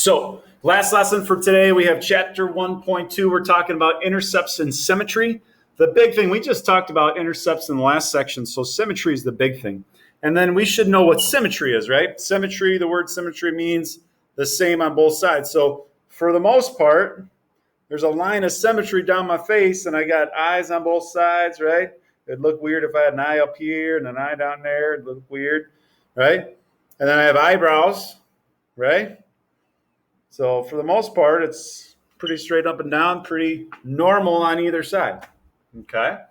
So last lesson for today, we have chapter 1.2. We're talking about intercepts and symmetry. The big thing, we just talked about intercepts in the last section, so symmetry is the big thing. And then we should know what symmetry is, right? Symmetry, the word symmetry means the same on both sides. So for the most part, there's a line of symmetry down my face, and I got eyes on both sides, right? It'd look weird if I had an eye up here and an eye down there. It'd look weird, right? And then I have eyebrows, right? So for the most part, it's pretty straight up and down, pretty normal on either side, okay?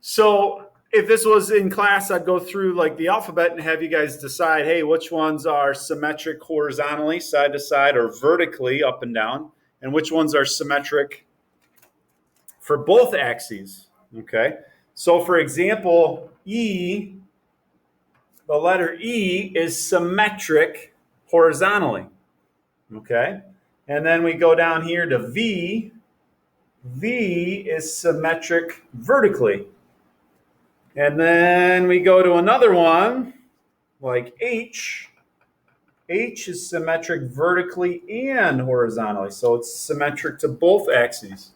So if this was in class, I'd go through like the alphabet and have you guys decide, hey, which ones are symmetric horizontally, side to side, or vertically, up and down, and which ones are symmetric for both axes, okay? So for example, E, the letter E is symmetric horizontally, okay? And then we go down here to V. V is symmetric vertically. And then we go to another one, like H. H is symmetric vertically and horizontally, so it's symmetric to both axes.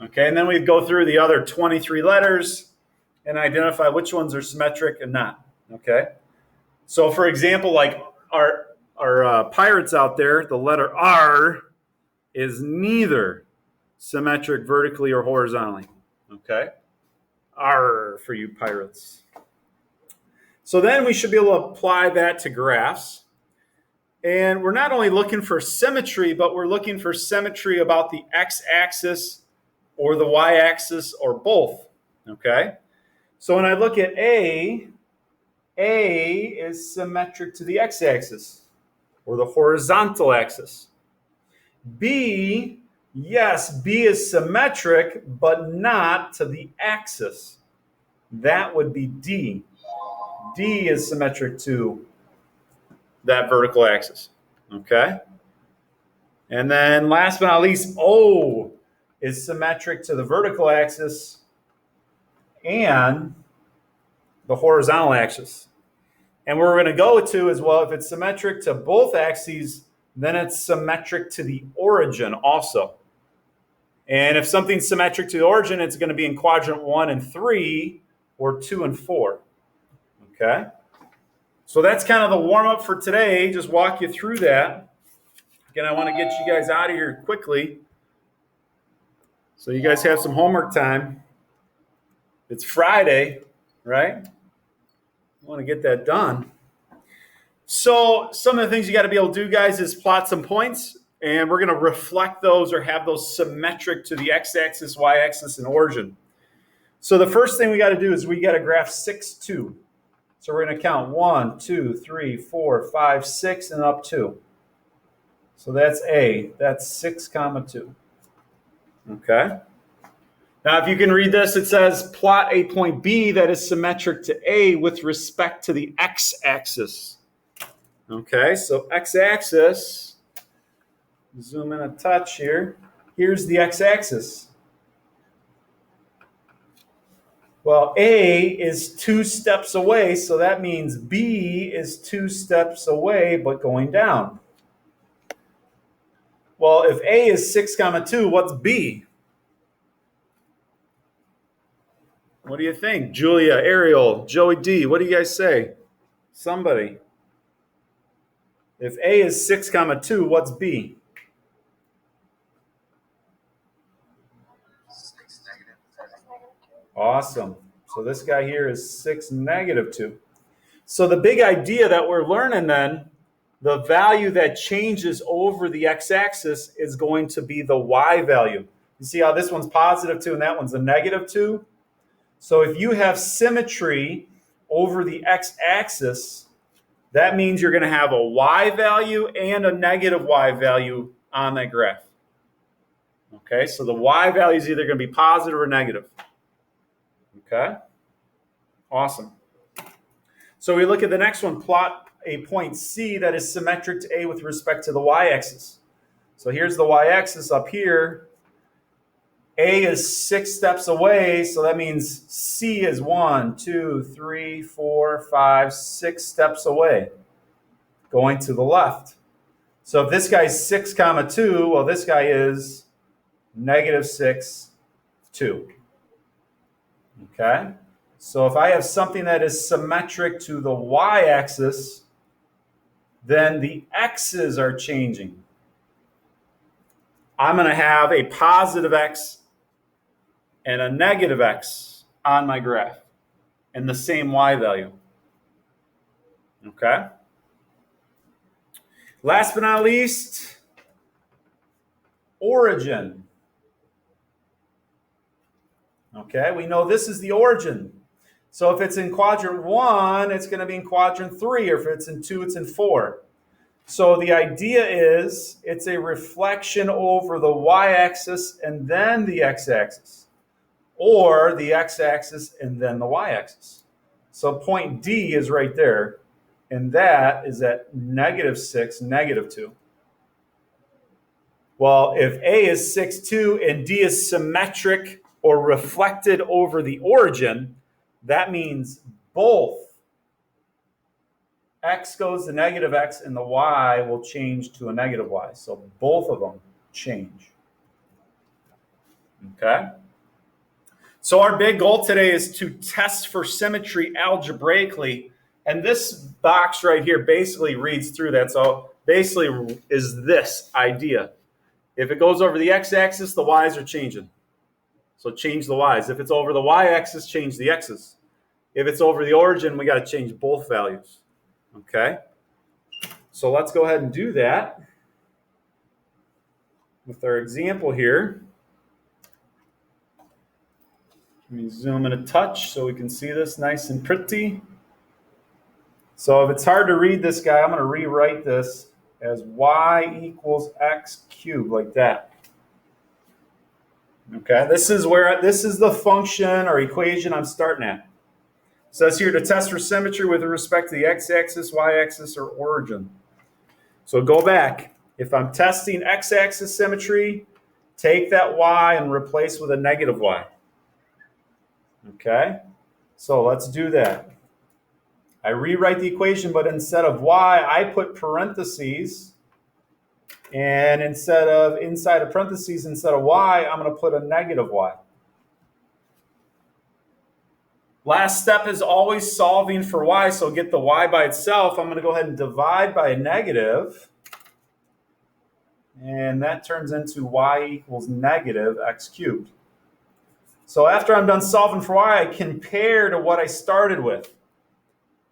Okay, and then we go through the other 23 letters and identify which ones are symmetric and not. Okay, so for example, like our pirates out there, the letter R is neither symmetric vertically or horizontally. Okay, R for you pirates. So then we should be able to apply that to graphs. And we're not only looking for symmetry, but we're looking for symmetry about the x-axis or the y-axis or both, okay? So when I look at A is symmetric to the x-axis or the horizontal axis. B, yes, B is symmetric, but not to the axis. That would be D. D is symmetric to that vertical axis, okay? And then last but not least, O is symmetric to the vertical axis and the horizontal axis. And where we're going to go to is, well, if it's symmetric to both axes, then it's symmetric to the origin also. And if something's symmetric to the origin, it's going to be in quadrant 1 and 3 or 2 and 4, okay? So that's kind of the warm-up for today. Just walk you through that. Again, I want to get you guys out of here quickly so you guys have some homework time. It's Friday, right? I want to get that done. So some of the things you got to be able to do, guys, is plot some points, and we're going to reflect those or have those symmetric to the x-axis, y-axis, and origin. So the first thing we got to do is we got to graph 6, 2. So we're going to count 1, 2, 3, 4, 5, 6, and up 2. So that's A. That's 6, 2. Okay. Now, if you can read this, it says plot a point B that is symmetric to A with respect to the x-axis. Okay, so x-axis, zoom in a touch here. Here's the x-axis. Well, A is 2 steps away, so that means B is 2 steps away, but going down. Well, if A is 6, 2, what's B? What do you think? Julia, Ariel, Joey D, what do you guys say? Somebody. If A is 6, 2, what's B? 6 negative 2. Awesome. So this guy here is 6, -2. So the big idea that we're learning then, the value that changes over the x-axis is going to be the y value. You see how this one's +2 and that one's a -2? So if you have symmetry over the x-axis, that means you're going to have a y value and a negative y value on that graph. Okay, so the y value is either going to be positive or negative. Okay, awesome. So we look at the next one, plot a point C that is symmetric to A with respect to the y-axis. So here's the y-axis up here. A is 6 steps away, so that means C is 1, 2, 3, 4, 5, 6 steps away, going to the left. So if this guy's 6 comma 2, well, this guy is negative 6, 2. Okay? So if I have something that is symmetric to the y-axis, then the x's are changing. I'm going to have a positive x and a negative x on my graph and the same y value. Okay? Last but not least, origin. Okay, we know this is the origin. So if it's in quadrant 1, it's going to be in quadrant 3, or if it's in 2, it's in 4. So the idea is it's a reflection over the y-axis and then the x-axis, or the x-axis and then the y-axis. So point D is right there, and that is at negative 6, negative 2. Well, if A is 6, 2, and D is symmetric or reflected over the origin, that means both x goes to negative x and the y will change to a negative y. So both of them change. Okay? So our big goal today is to test for symmetry algebraically. And this box right here basically reads through that. So basically is this idea. If it goes over the x-axis, the y's are changing. So change the y's. If it's over the y-axis, change the x's. If it's over the origin, we got to change both values. Okay? So let's go ahead and do that with our example here. Let me zoom in a touch so we can see this nice and pretty. So if it's hard to read this guy, I'm going to rewrite this as y equals x cubed, like that. Okay, this is the function or equation I'm starting at. It says here to test for symmetry with respect to the x-axis, y-axis, or origin. So go back. If I'm testing x-axis symmetry, take that y and replace with a negative y. Okay, so let's do that. I rewrite the equation, but instead of y, I put parentheses. And inside of parentheses, instead of y, I'm going to put a negative y. Last step is always solving for y, so get the y by itself. I'm going to go ahead and divide by a negative. And that turns into y equals negative x cubed. So after I'm done solving for y, I compare to what I started with.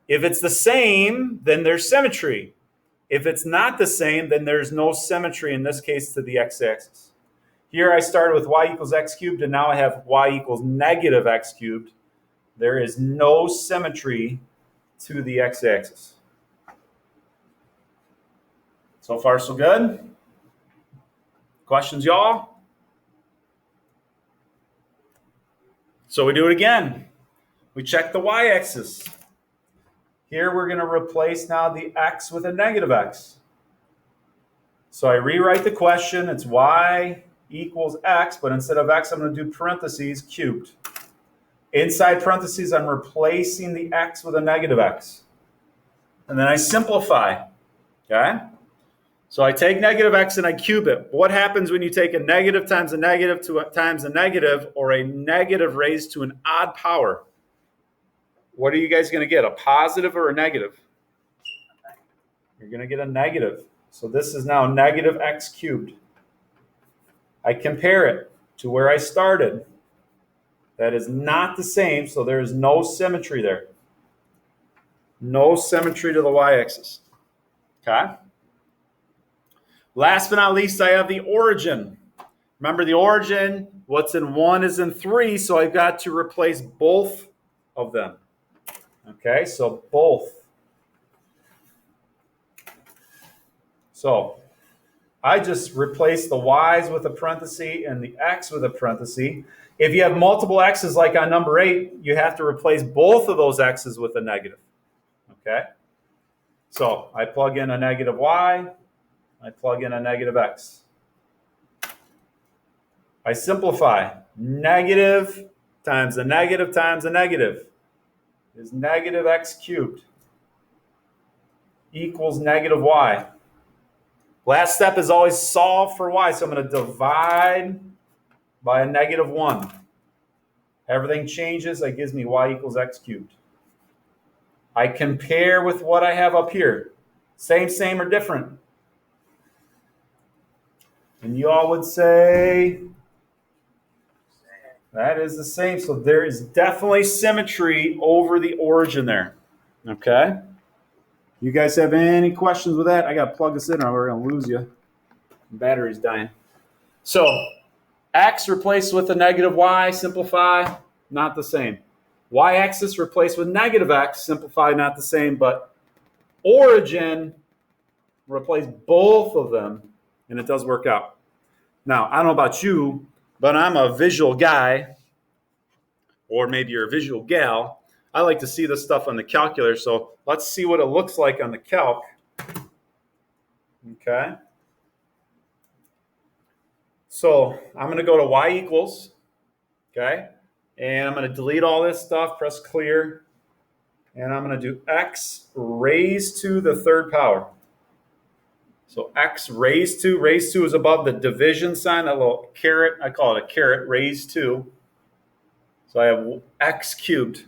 If it's the same, then there's symmetry. If it's not the same, then there's no symmetry, in this case, to the x-axis. Here I started with y equals x cubed, and now I have y equals negative x cubed. There is no symmetry to the x-axis. So far, so good? Questions, y'all? So we do it again. We check the y-axis. Here we're going to replace now the x with a negative x. So I rewrite the question. It's y equals x, but instead of x, I'm going to do parentheses cubed. Inside parentheses, I'm replacing the x with a negative x. And then I simplify. Okay? So I take negative x and I cube it. What happens when you take a negative times a negative times a negative, or a negative raised to an odd power? What are you guys going to get, a positive or a negative? You're going to get a negative. So this is now negative x cubed. I compare it to where I started. That is not the same, so there is no symmetry there. No symmetry to the y-axis. Okay? Last but not least, I have the origin. Remember the origin, what's in 1 is in 3, so I've got to replace both of them. Okay, so both. So I just replace the y's with a parenthesis and the x with a parenthesis. If you have multiple x's like on number 8, you have to replace both of those x's with a negative. Okay? So I plug in a negative y, I plug in a negative x. I simplify. Negative times a negative times a negative is negative x cubed equals negative y. Last step is always solve for y. So I'm going to divide by a -1. Everything changes. That gives me y equals x cubed. I compare with what I have up here. Same, or different? And you all would say that is the same. So there is definitely symmetry over the origin there. Okay? You guys have any questions with that? I got to plug this in or we're going to lose you. The battery's dying. So x replaced with a -y, simplify, not the same. Y-axis replaced with -x, simplify, not the same. But origin, replace both of them, and it does work out. Now, I don't know about you, but I'm a visual guy, or maybe you're a visual gal. I like to see this stuff on the calculator, so let's see what it looks like on the calc. Okay. So I'm going to go to y equals, okay, and I'm going to delete all this stuff, press clear, and I'm going to do x raised to the third power. So x raised to is above the division sign, that little caret, I call it a caret, raised to. So I have x cubed.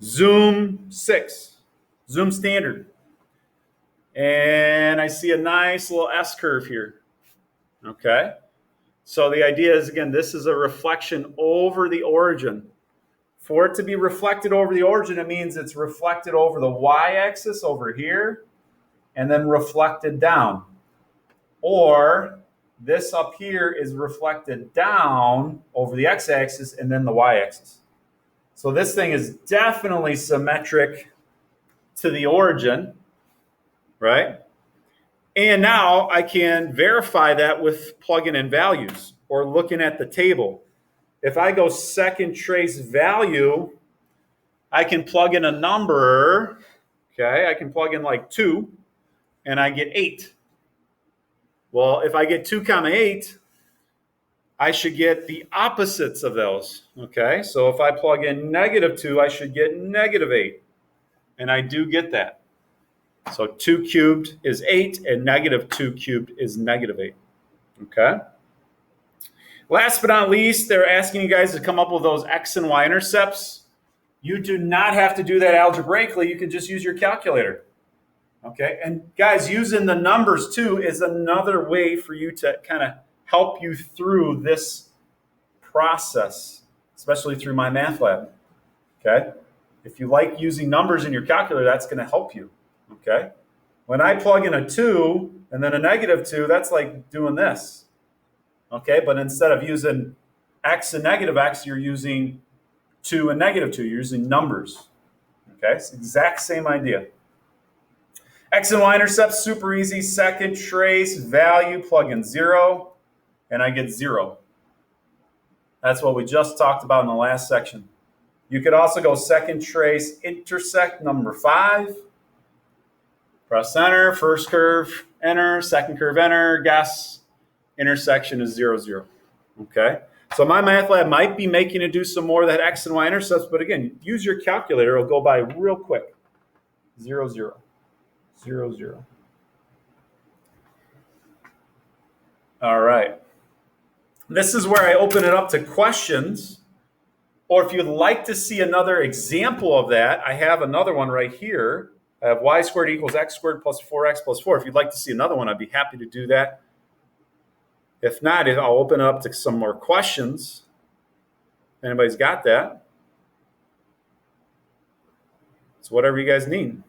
Zoom 6, zoom standard. And I see a nice little S curve here. Okay. So the idea is, again, this is a reflection over the origin. For it to be reflected over the origin, it means it's reflected over the y-axis over here and then reflected down. Or this up here is reflected down over the x-axis and then the y-axis. So this thing is definitely symmetric to the origin, right? And now I can verify that with plugging in values or looking at the table. If I go second trace value, I can plug in a number, okay? I can plug in like 2, and I get 8. Well, if I get 2, 8, I should get the opposites of those, okay? So if I plug in -2, I should get -8, and I do get that. So 2 cubed is 8, and -2 cubed is -8, okay? Last but not least, they're asking you guys to come up with those x and y intercepts. You do not have to do that algebraically. You can just use your calculator. Okay, and guys, using the numbers too is another way for you to kind of help you through this process, especially through my math lab. Okay, if you like using numbers in your calculator, that's going to help you. Okay, when I plug in a 2 and then a -2, that's like doing this. Okay, but instead of using x and -x, you're using 2 and -2. You're using numbers. Okay, it's the exact same idea. X and Y intercepts, super easy. Second trace value, plug in 0, and I get 0. That's what we just talked about in the last section. You could also go second trace intersect number 5. Press enter, first curve, enter, second curve, enter, guess. Intersection is 0, 0. Okay? So my math lab might be making you do some more of that X and Y intercepts, but again, use your calculator. It'll go by real quick. 0, 0. 0, 0. All right. This is where I open it up to questions. Or if you'd like to see another example of that, I have another one right here. I have y squared equals x squared plus 4x plus 4. If you'd like to see another one, I'd be happy to do that. If not, I'll open it up to some more questions. If anybody's got that. It's whatever you guys need.